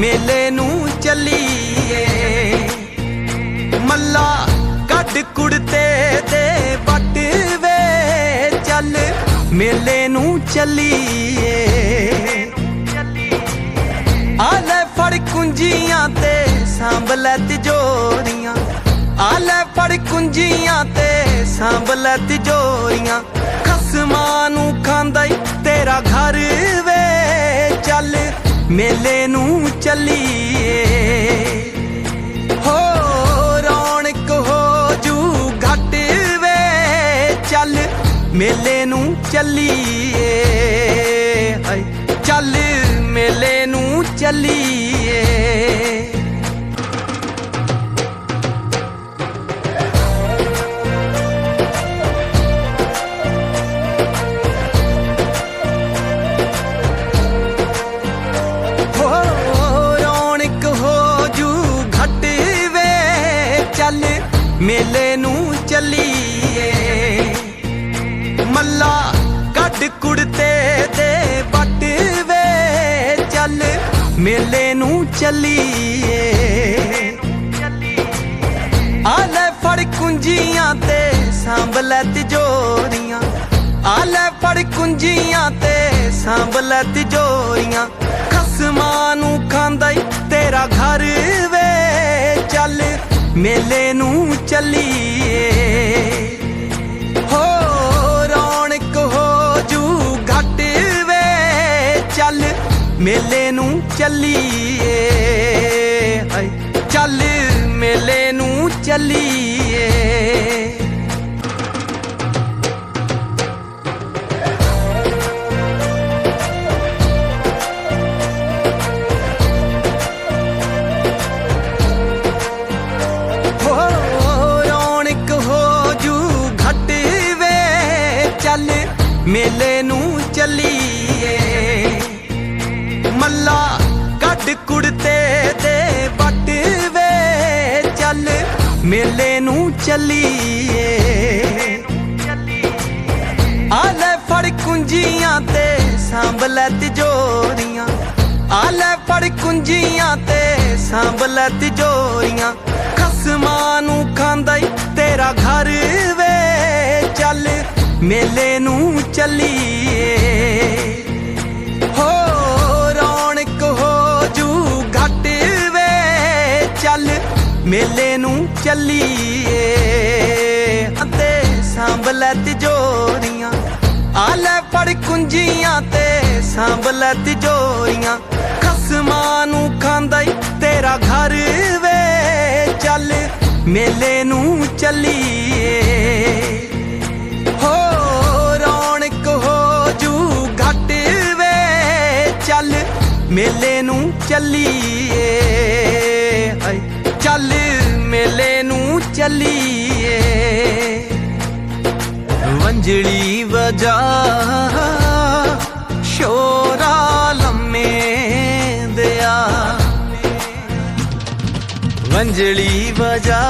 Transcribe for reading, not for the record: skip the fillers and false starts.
मेले नू चलीए। मल्ला कड कुड़ते दे बट वे चल मेले नू चलीए। आले फड़ कुंजियां ते सांभ लै तिजोरियां, आले फड़ कुंजियां ते सांभ लै तिजोरियां। खसमां नू खांदा ई तेरा घर वे चल मेले नू चलीए। हो रौनक हो जू घट वे चल मेले नू चलीए। चल मेले नू चलीए। मेले नू चलीए। मल्ला कड कुड़ते दे बट वे चल मेले नू चलीए। आले फड़ कुंजियां ते सांभ लै तिजोरियां, आले फड़ कुंजियां ते सांभ लै तिजोरियां। खसमां नू खांदा ई तेरा घर वे चल मेले नू चलीए। हो रौनक हो जू घट वे चल मेले नू चलीए। चल मेले नू चलीए। मेले नू चलीए। मल्ला कड कुड़ते दे बट वे चल मेले नू चलीए। आले फड़ कुंजियां ते सांभ लै तिजोरियां, आले फड़ कुंजियां ते सांभ लै तिजोरियां। खसमां नू खांदा ई तेरा घर वे चल मेले नू चलीए। हो रौनक हो जू घट वे चल मेले नू चलीए। ते सांभ लै तिजोरियां, आले फड़ कुंजियां ते सांभ लै तिजोरियां। खसमां नू खांदा ई तेरा घर वे चल मेले नू चलीए। हो रौनक हो जू घट वे चल मेले नू चलीए। चल मेले नू चलीए। वंजड़ी वजा शोरा लम्मे दिया, वंजड़ी वजा